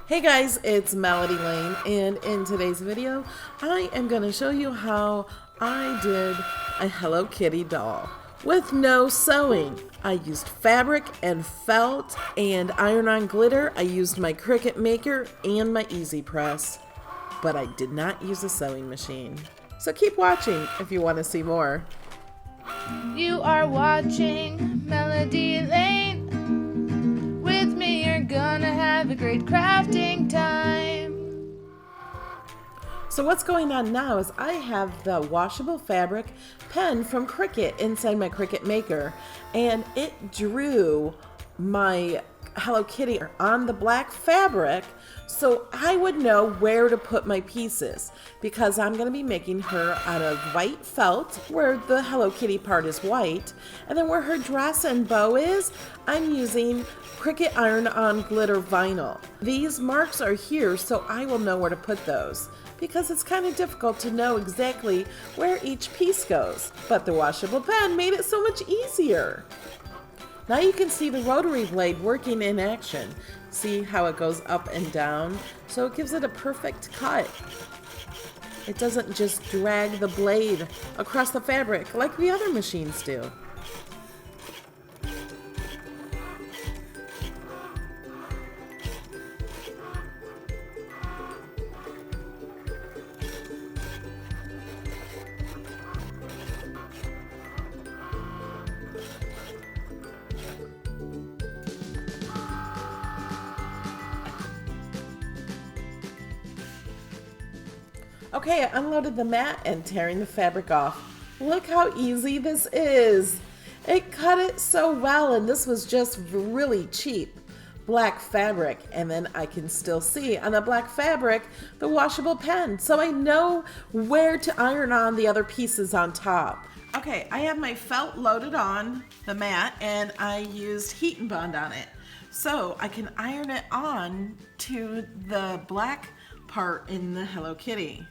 Hey guys, it's Melody Lane, and in today's video, I am going to show you how I did a Hello Kitty doll with no sewing. I used fabric and felt and iron-on glitter. I used my Cricut Maker and my Easy Press, but I did not use a sewing machine. So keep watching if you want to see more. You are watching Melody Lane. With me, you're gonna have a great crafting time. So what's going on now is I have the washable fabric pen from Cricut inside my Cricut Maker, and it drew my Hello Kitty on the black fabric so I would know where to put my pieces, because I'm going to be making her out of white felt where the Hello Kitty part is white, and then where her dress and bow is, I'm using Cricut iron-on glitter vinyl. These marks are here so I will know where to put those, because it's kind of difficult to know exactly where each piece goes, but the washable pen made it so much easier. Now you can see the rotary blade working in action. See how it goes up and down? So it gives it a perfect cut. It doesn't just drag the blade across the fabric like the other machines do. Okay, I unloaded the mat and tearing the fabric off. Look how easy this is. It cut it so well, and this was just really cheap black fabric. And then I can still see on the black fabric the washable pen, so I know where to iron on the other pieces on top. Okay, I have my felt loaded on the mat, and I used heat and bond on it, so I can iron it on to the black part in the Hello Kitty.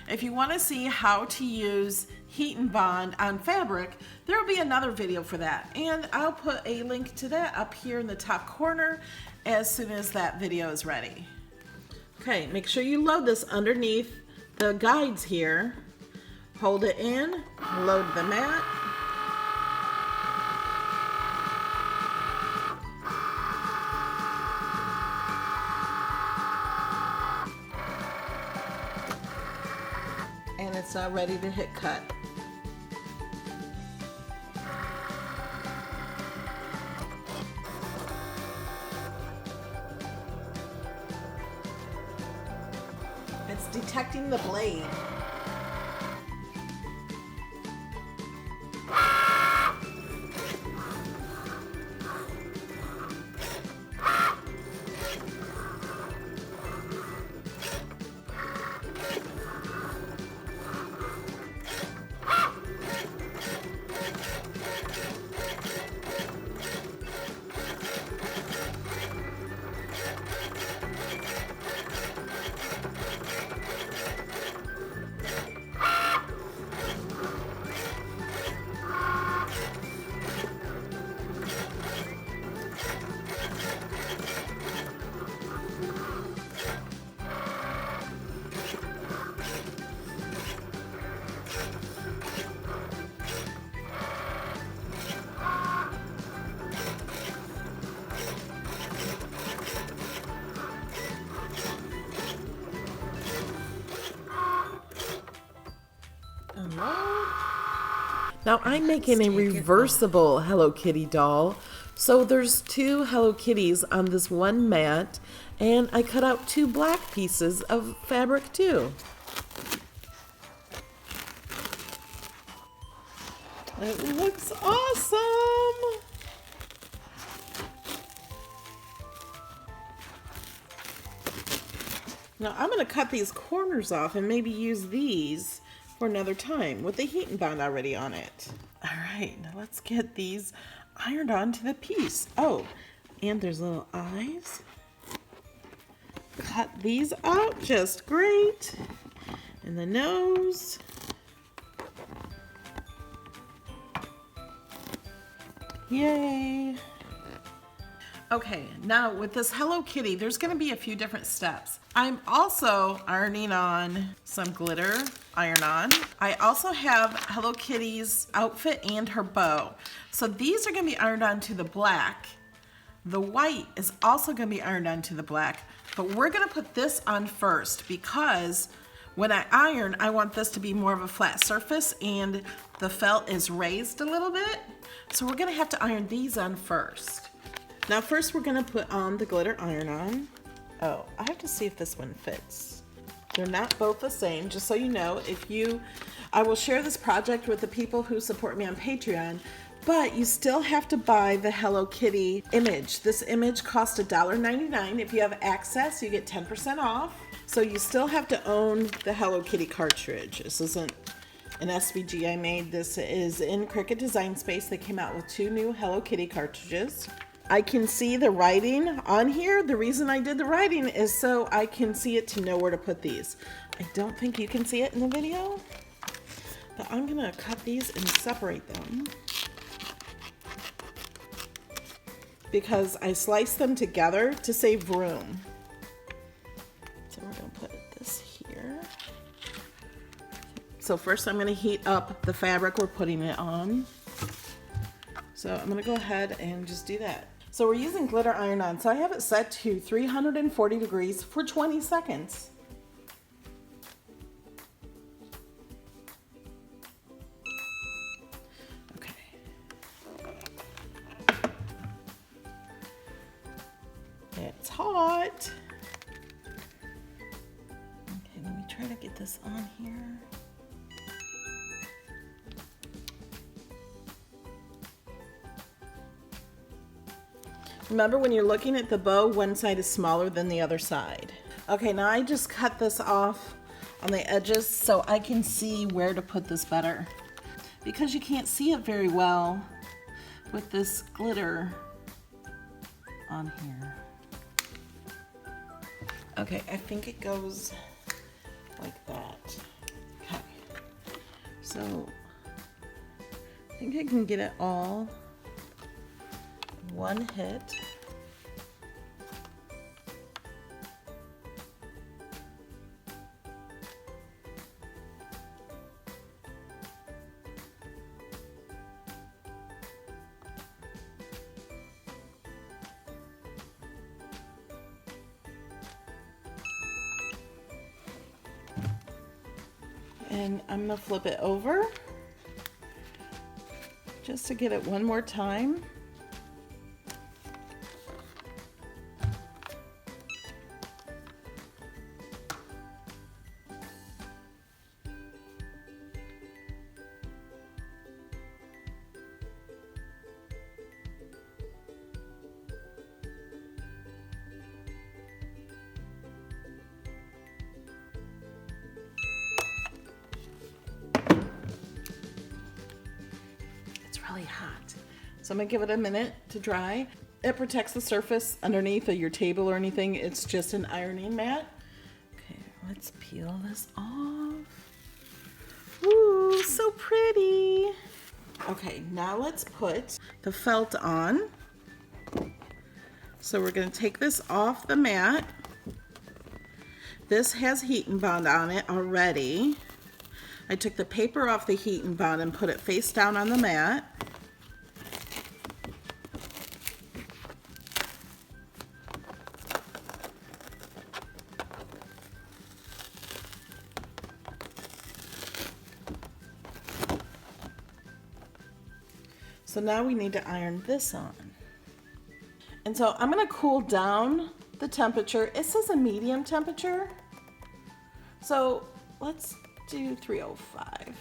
If you want to see how to use heat and bond on fabric, there will be another video for that, and I'll put a link to that up here in the top corner as soon as that video is ready. Okay, make sure you load this underneath the guides here. Hold it in, load the mat. And it's now ready to hit cut. It's detecting the blade. Now I'm making a reversible Hello Kitty doll. So there's two Hello Kitties on this one mat, and I cut out two black pieces of fabric too. It looks awesome! Now I'm going to cut these corners off and maybe use these for another time with the heat and bond already on it. All right, now let's get these ironed onto the piece. Oh, and there's little eyes. Cut these out just great. And the nose. Yay. Okay, now with this Hello Kitty, there's gonna be a few different steps. I'm also ironing on some glitter iron-on. I also have Hello Kitty's outfit and her bow. So these are gonna be ironed on to the black. The white is also gonna be ironed on to the black, but we're gonna put this on first because when I iron, I want this to be more of a flat surface and the felt is raised a little bit. So we're gonna have to iron these on first. Now first we're gonna put on the glitter iron-on. Oh, I have to see if this one fits. They're not both the same, just so you know. I will share this project with the people who support me on Patreon, but you still have to buy the Hello Kitty image. This image costs $1.99. If you have access, you get 10% off. So you still have to own the Hello Kitty cartridge. This isn't an SVG I made. This is in Cricut Design Space. They came out with 2 new Hello Kitty cartridges. I can see the writing on here. The reason I did the writing is so I can see it to know where to put these. I don't think you can see it in the video, but I'm gonna cut these and separate them because I sliced them together to save room. So we're gonna put this here. So first I'm gonna heat up the fabric we're putting it on. So I'm gonna go ahead and just do that. So we're using glitter iron-on. So I have it set to 340 degrees for 20 seconds. Okay. It's hot. Okay, let me try to get this on here. Remember, when you're looking at the bow, one side is smaller than the other side. Okay, now I just cut this off on the edges so I can see where to put this better, because you can't see it very well with this glitter on here. Okay, I think it goes like that. Okay, so I think I can get it all one hit. And I'm gonna flip it over just to get it one more time. Really hot. So I'm gonna give it a minute to dry. It protects the surface underneath of your table or anything. It's just an ironing mat. Okay, let's peel this off. Ooh, so pretty. Okay, now let's put the felt on. So we're gonna take this off the mat. This has heat and bond on it already. I took the paper off the heat and bond and put it face down on the mat. So now we need to iron this on. And so I'm gonna cool down the temperature. It says a medium temperature. So let's do 305.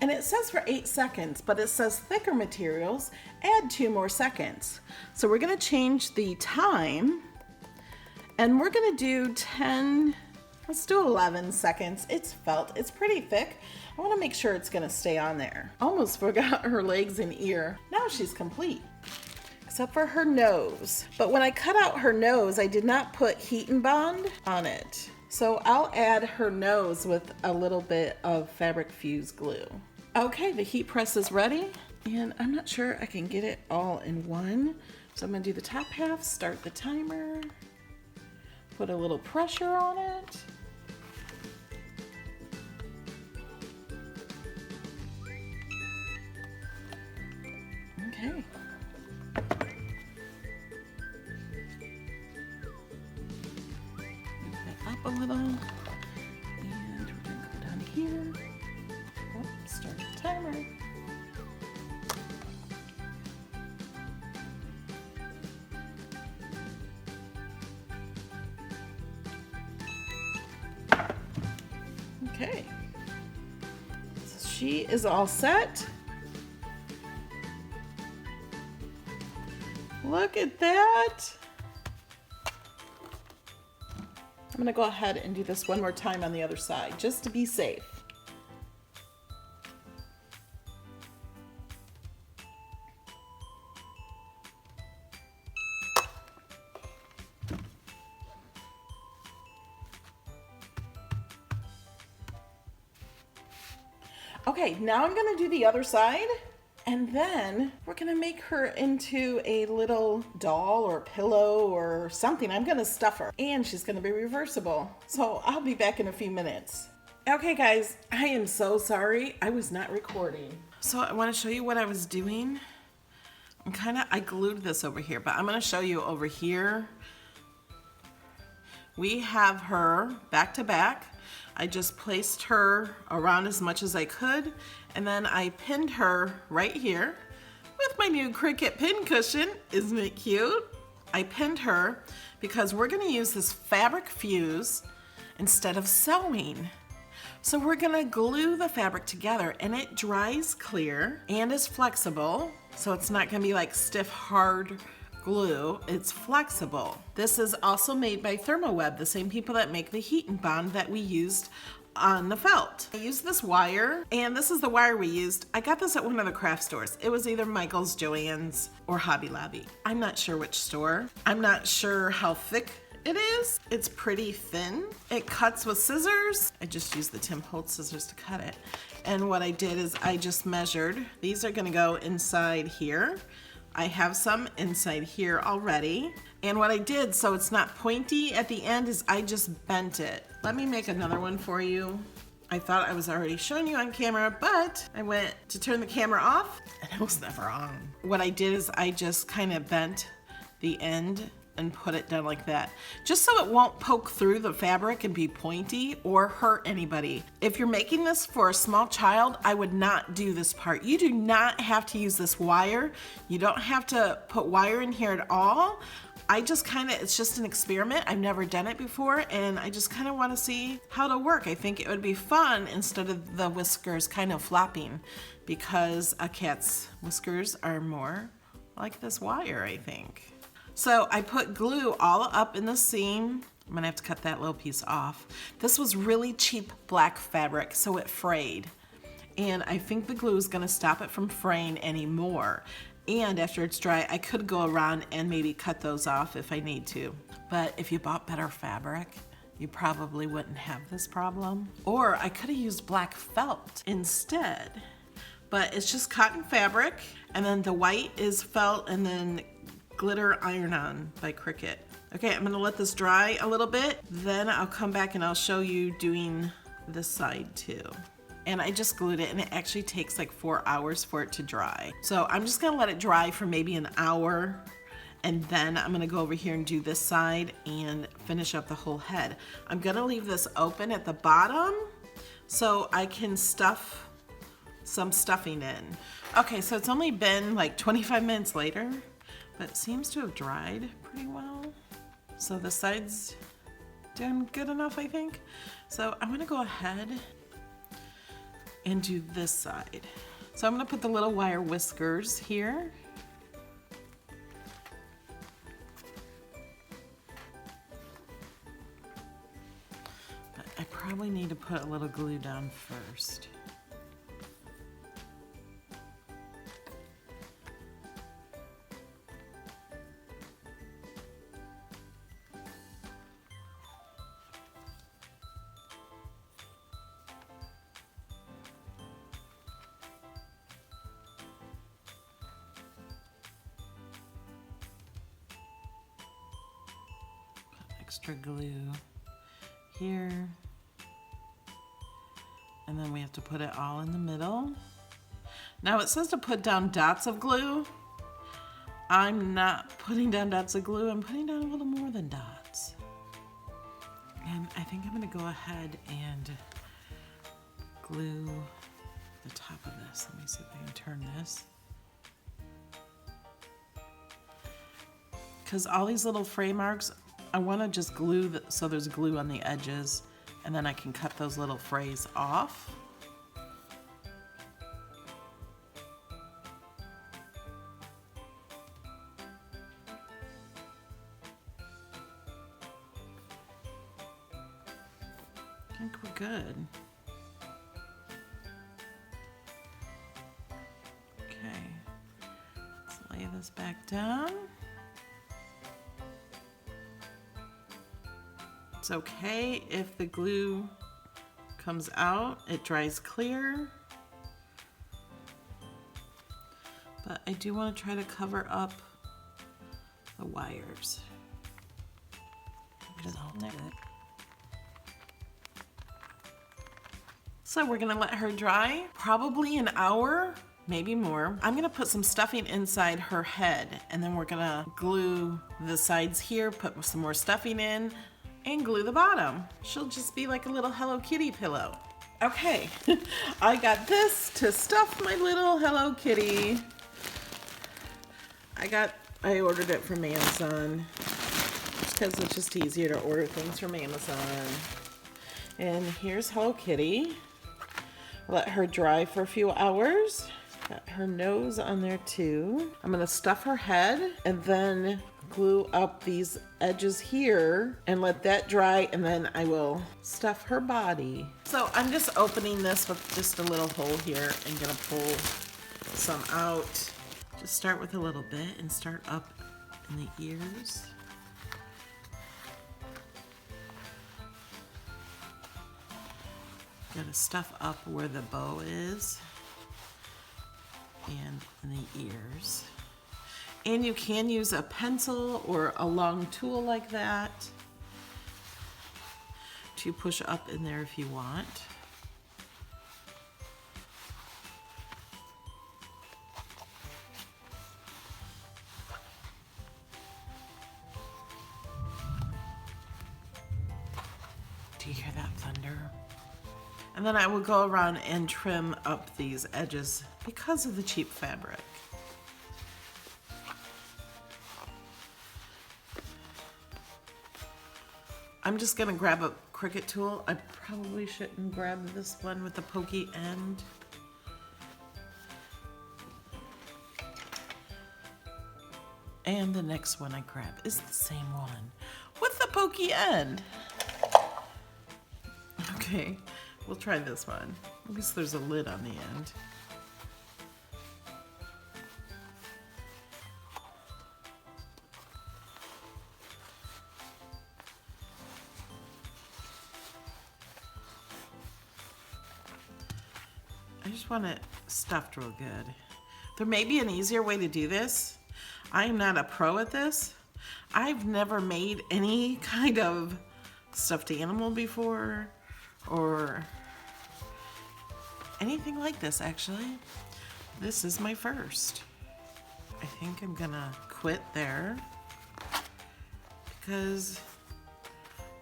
And it says for 8 seconds, but it says thicker materials, add 2 more seconds. So we're gonna change the time and we're gonna do 10, let's do 11 seconds. It's felt, it's pretty thick. I wanna make sure it's gonna stay on there. Almost forgot her legs and ear. Now she's complete, except for her nose. But when I cut out her nose, I did not put heat and bond on it. So I'll add her nose with a little bit of fabric fuse glue. Okay, the heat press is ready, and I'm not sure I can get it all in one. So I'm gonna do the top half, start the timer, put a little pressure on it. Okay. Move that up a little. And we're gonna go down here. Oh, start the timer. Okay. So she is all set. Look at that. I'm gonna go ahead and do this one more time on the other side, just to be safe. Okay, now I'm gonna do the other side. And then we're gonna make her into a little doll or pillow or something. I'm gonna stuff her and she's gonna be reversible. So I'll be back in a few minutes. Okay guys, I am so sorry. I was not recording. So I wanna show you what I was doing. I glued this over here, but I'm gonna show you over here. We have her back to back. I just placed her around as much as I could, and then I pinned her right here with my new Cricut pin cushion. Isn't it cute? I pinned her because we're gonna use this fabric fuse instead of sewing. So we're gonna glue the fabric together, and it dries clear and is flexible, so it's not gonna be like stiff, hard glue. It's flexible. This is also made by Thermoweb, the same people that make the heat and bond that we used on the felt. I used this wire, and this is the wire we used. I got this at one of the craft stores. It was either Michael's, Joann's, or Hobby Lobby. I'm not sure which store. I'm not sure how thick it is. It's pretty thin. It cuts with scissors. I just used the Tim Holtz scissors to cut it. And what I did is I just measured. These are gonna go inside here. I have some inside here already. And what I did, so it's not pointy at the end, is I just bent it. Let me make another one for you. I thought I was already showing you on camera, but I went to turn the camera off and it was never on. What I did is I just kind of bent the end and put it down like that, just so it won't poke through the fabric and be pointy or hurt anybody. If you're making this for a small child, I would not do this part. You do not have to use this wire. You don't have to put wire in here at all. It's just an experiment. I've never done it before, and I just kind of want to see how it'll work. I think it would be fun instead of the whiskers kind of flopping, because a cat's whiskers are more like this wire, I think. So I put glue all up in the seam. I'm gonna have to cut that little piece off. This was really cheap black fabric, so it frayed. And I think the glue is gonna stop it from fraying anymore. And after it's dry, I could go around and maybe cut those off if I need to. But if you bought better fabric, you probably wouldn't have this problem. Or I could have used black felt instead. But it's just cotton fabric, and then the white is felt, and then glitter iron-on by Cricut. Okay, I'm gonna let this dry a little bit, then I'll come back and I'll show you doing this side too. And I just glued it, and it actually takes like 4 hours for it to dry. So I'm just gonna let it dry for maybe an hour, and then I'm gonna go over here and do this side and finish up the whole head. I'm gonna leave this open at the bottom so I can stuff some stuffing in. Okay, so it's only been like 25 minutes later, but it seems to have dried pretty well. So the side's done good enough, I think. So I'm gonna go ahead and do this side. So I'm gonna put the little wire whiskers here. But I probably need to put a little glue down first. extra glue here. And then we have to put it all in the middle. Now it says to put down dots of glue. I'm not putting down dots of glue, I'm putting down a little more than dots. And I think I'm gonna go ahead and glue the top of this. Let me see if I can turn this. Because all these little fray marks, I wanna just glue, so there's glue on the edges, and then I can cut those little frays off. I think we're good. Okay, let's lay this back down. It's okay if the glue comes out, it dries clear. But I do want to try to cover up the wires. Just hold it. So we're gonna let her dry, probably an hour, maybe more. I'm gonna put some stuffing inside her head, and then we're gonna glue the sides here, put some more stuffing in, and glue the bottom. She'll just be like a little Hello Kitty pillow. Okay, I got this to stuff my little Hello Kitty. I ordered it from Amazon, because it's just easier to order things from Amazon. And here's Hello Kitty. Let her dry for a few hours. Got her nose on there too. I'm gonna stuff her head and then glue up these edges here and let that dry, and then I will stuff her body. So I'm just opening this with just a little hole here and gonna pull some out. Just start with a little bit and start up in the ears. Gotta stuff up where the bow is and in the ears. And you can use a pencil or a long tool like that to push up in there if you want. Do you hear that thunder? And then I will go around and trim up these edges because of the cheap fabric. I'm just gonna grab a Cricut tool. I probably shouldn't grab this one with the pokey end. And the next one I grab is the same one with the pokey end. Okay. We'll try this one. At least there's a lid on the end. I just want it stuffed real good. There may be an easier way to do this. I am not a pro at this. I've never made any kind of stuffed animal before, or anything like this actually. This is my first. I think I'm gonna quit there because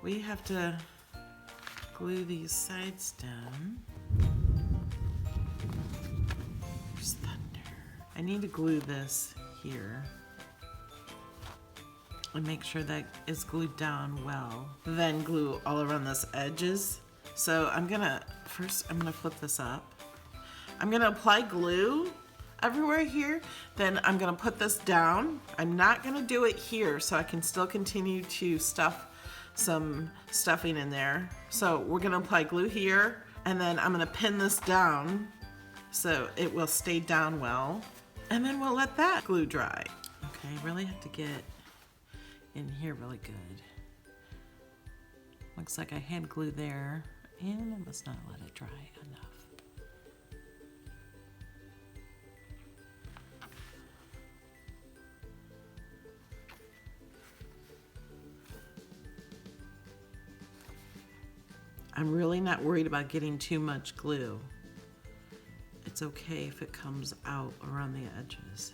we have to glue these sides down. There's thunder. I need to glue this here and make sure that it's glued down well. Then glue all around this edges. So I'm gonna flip this up. I'm gonna apply glue everywhere here. Then I'm gonna put this down. I'm not gonna do it here, so I can still continue to stuff some stuffing in there. So we're gonna apply glue here, and then I'm gonna pin this down so it will stay down well. And then we'll let that glue dry. Okay, really have to get in here really good. Looks like I had glue there, and I must not let it dry enough. I'm really not worried about getting too much glue. It's okay if it comes out around the edges.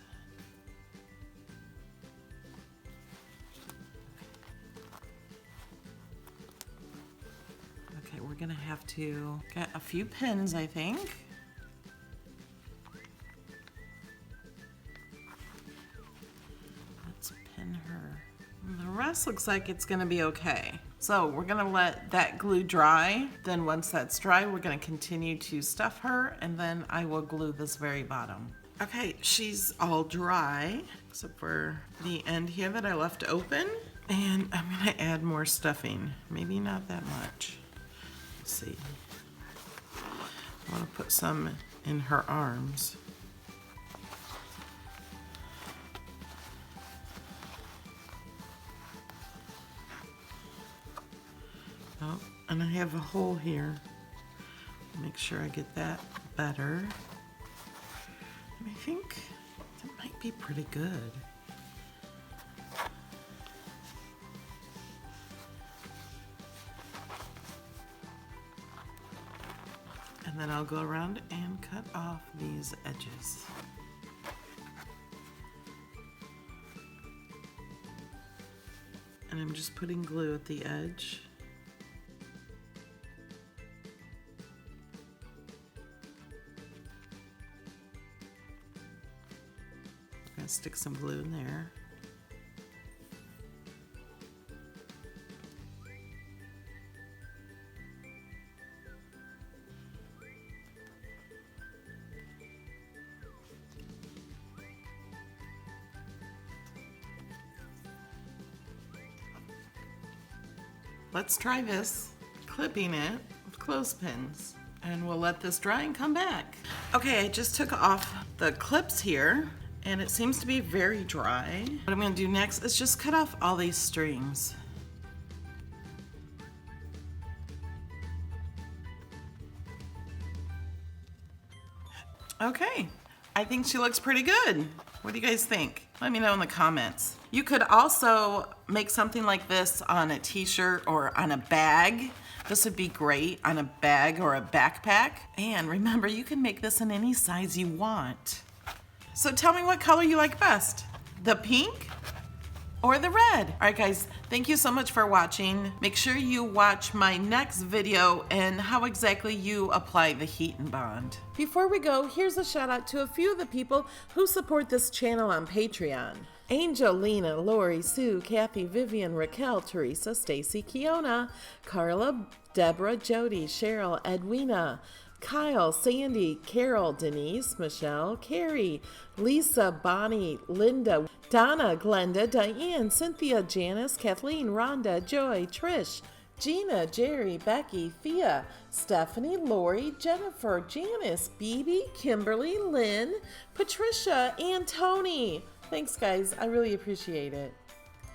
Okay, we're gonna have to get a few pins, I think. Let's pin her. The rest looks like it's gonna be okay. So we're gonna let that glue dry. Then once that's dry, we're gonna continue to stuff her, and then I will glue this very bottom. Okay, she's all dry, except for the end here that I left open. And I'm gonna add more stuffing. Maybe not that much. Let's see. I wanna put some in her arms. Oh, and I have a hole here. Make sure I get that better. And I think that might be pretty good. And then I'll go around and cut off these edges. And I'm just putting glue at the edge. I'm gonna stick some glue in there. Let's try this, clipping it with clothespins, and we'll let this dry and come back. Okay, I just took off the clips here, and it seems to be very dry. What I'm gonna do next is just cut off all these strings. Okay, I think she looks pretty good. What do you guys think? Let me know in the comments. You could also make something like this on a t-shirt or on a bag. This would be great on a bag or a backpack. And remember, you can make this in any size you want. So tell me what color you like best, the pink or the red. All right, guys, thank you so much for watching. Make sure you watch my next video and how exactly you apply the heat and bond. Before we go, here's a shout out to a few of the people who support this channel on Patreon. Angel, Lena, Lori, Sue, Kathy, Vivian, Raquel, Teresa, Stacy, Kiona, Carla, Deborah, Jody, Cheryl, Edwina, Kyle, Sandy, Carol, Denise, Michelle, Carrie, Lisa, Bonnie, Linda, Donna, Glenda, Diane, Cynthia, Janice, Kathleen, Rhonda, Joy, Trish, Gina, Jerry, Becky, Thea, Stephanie, Lori, Jennifer, Janice, Bebe, Kimberly, Lynn, Patricia, and Tony. Thanks, guys. I really appreciate it.